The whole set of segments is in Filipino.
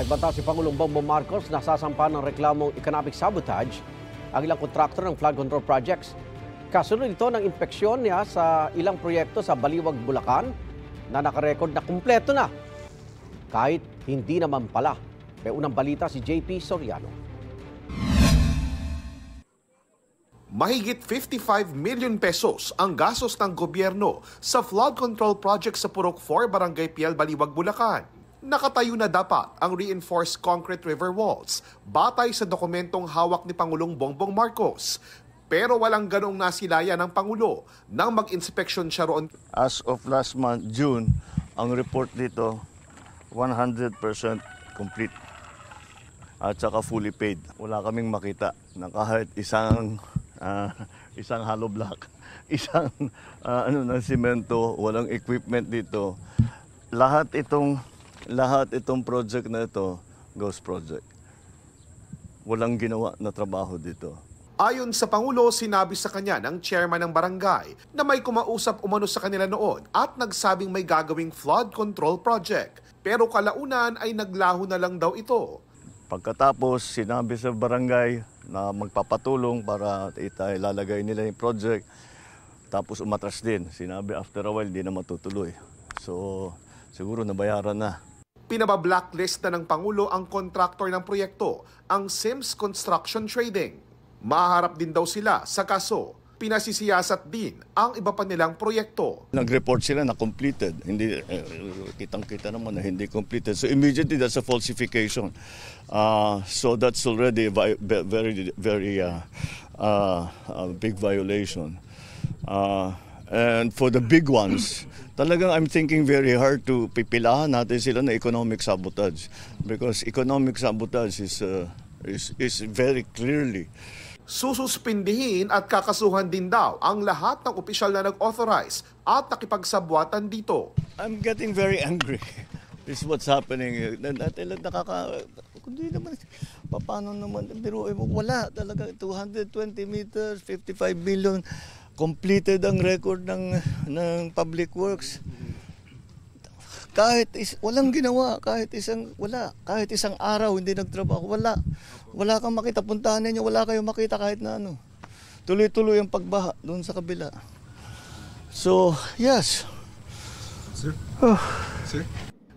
Nagbanta si Pangulong Bongbong Marcos na sasampa ng reklamong economic sabotage ang ilang kontraktor ng flood control projects. Kasunod ito ng inspeksyon niya sa ilang proyekto sa Baliwag, Bulacan na nakarecord na kumpleto na. Kahit hindi naman pala. May unang balita si JP Soriano. Mahigit 55 million pesos ang gastos ng gobyerno sa flood control project sa Purok 4, Barangay Piel, Baliwag, Bulacan. Nakatayo na dapat ang reinforced concrete river walls batay sa dokumentong hawak ni Pangulong Bongbong Marcos. Pero walang ganong nasilaya ng Pangulo nang mag-inspeksyon siya roon. As of last month, June, ang report dito 100% complete at saka fully paid. Wala kaming makita na kahit isang hollow block, isang ng simento, walang equipment dito. Lahat itong project na ito, ghost project. Walang ginawa na trabaho dito. Ayon sa Pangulo, sinabi sa kanya ng chairman ng barangay na may kumausap umano sa kanila noon at nagsabing may gagawing flood control project. Pero kalaunan ay naglaho na lang daw ito. Pagkatapos, sinabi sa barangay na magpapatulong para ilalagay nila yung project. Tapos umatras din. Sinabi after a while, di na matutuloy. So, siguro nabayaran na. Pinaba-blacklist na ng Pangulo ang kontraktor ng proyekto, ang Sims Construction Trading. Maharap din daw sila sa kaso. Pinasisiyasat din ang iba pa nilang proyekto. Nag-report sila na completed. Hindi, kitang-kita naman na hindi completed. So immediately that's a falsification. So that's already very big violation. And for the big ones, talagang I'm thinking very hard to pipilahan natin sila na economic sabotage. Because economic sabotage is very clearly Sususpindihin at kakasuhan din daw ang lahat ng opisyal na nag-authorize at nakipagsabwatan dito. I'm getting very angry. This is what's happening. Kundi naman, paano naman, biruin mo, wala talaga, 220 meters, 55 billion, completed ang record ng Public Works. Walang ginawa, kahit isang araw hindi nagtrabaho, wala kang makita, puntahan ninyo, wala kayong makita kahit na ano. Tuloy-tuloy ang pagbaha doon sa kabila. So, yes. Sir? Sir?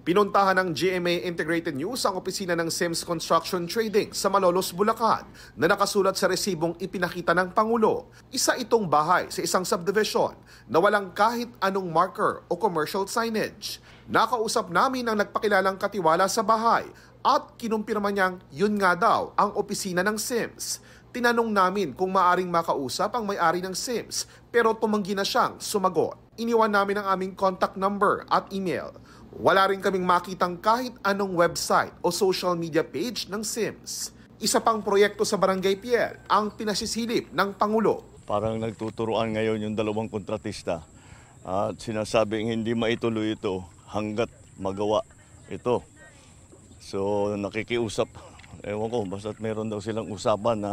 Pinuntahan ng GMA Integrated News ang opisina ng Sims Construction Trading sa Malolos, Bulacan na nakasulat sa resibong ipinakita ng Pangulo. Isa itong bahay sa isang subdivision na walang kahit anong marker o commercial signage. Nakausap namin ang nagpakilalang katiwala sa bahay at kinumpirma niyang yun nga daw ang opisina ng Sims. Tinanong namin kung maaring makausap ang may-ari ng Sims pero tumanggi na siyang sumagot. Iniwan namin ang aming contact number at email. Wala rin kaming makitang kahit anong website o social media page ng Sims. Isa pang proyekto sa Barangay Piel ang pinasisilip ng Pangulo. Parang nagtuturuan ngayon yung dalawang kontratista at sinasabing hindi maituloy ito hanggat magawa ito. So nakikiusap, ewan ko, basta't meron daw silang usapan na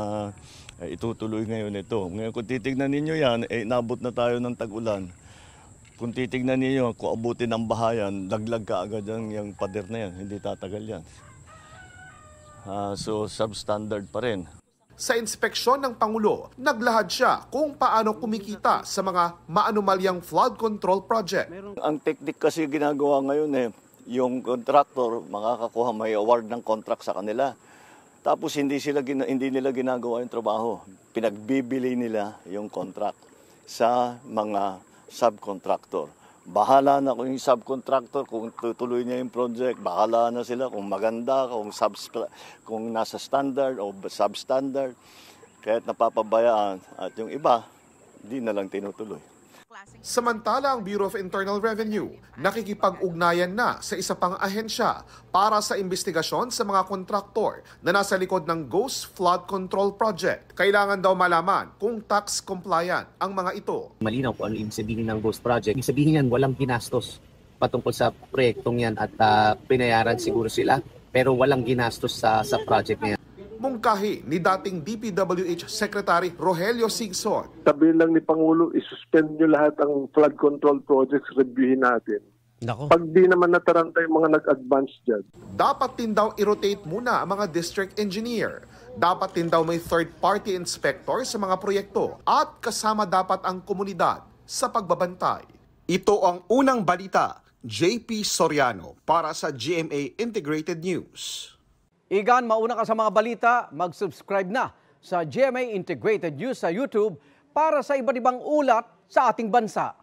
itutuloy ngayon ito. Ngayon kung titignan ninyo yan, nabot na tayo ng tag-ulan. Kung titignan ninyo, kung abutin ng bahayan, laglag ka agad yung pader na yan, hindi tatagal yan. So substandard pa rin. Sa inspeksyon ng Pangulo, naglahad siya kung paano kumikita sa mga maanumalyang flood control project. Ang teknik kasi ginagawa ngayon yung contractor makakakuha, may award ng contract sa kanila. Tapos hindi nila ginagawa yung trabaho. Pinagbibili nila yung contract sa mga subcontractor. Bahala na kung yung subcontractor, kung tutuloy niya yung project, bahala na sila kung maganda, kung nasa standard o substandard. Kahit napapabayaan at yung iba, di na lang tinutuloy. Samantala, ang Bureau of Internal Revenue nakikipag-ugnayan na sa isa pang ahensya para sa investigasyon sa mga kontraktor na nasa likod ng Ghost Flood Control Project. Kailangan daw malaman kung tax compliant ang mga ito. Malinaw po ano ibig sabihin ng Ghost Project. Ibig sabihin yan, walang ginastos patungkol sa proyektong yan at pinayaran siguro sila pero walang ginastos sa project na yan. Mungkahi ni dating DPWH Secretary Rogelio Singson. Sabi lang ni Pangulo, isuspend nyo lahat ang flood control projects, reviewin natin. Nako. Pag di naman nataranta yung mga nag-advance dyan. Dapat din daw i-rotate muna ang mga district engineer. Dapat din daw may third-party inspector sa mga proyekto at kasama dapat ang komunidad sa pagbabantay. Ito ang unang balita, JP Soriano para sa GMA Integrated News. Igan, mauna ka sa mga balita, mag-subscribe na sa GMA Integrated News sa YouTube para sa iba't ibang ulat sa ating bansa.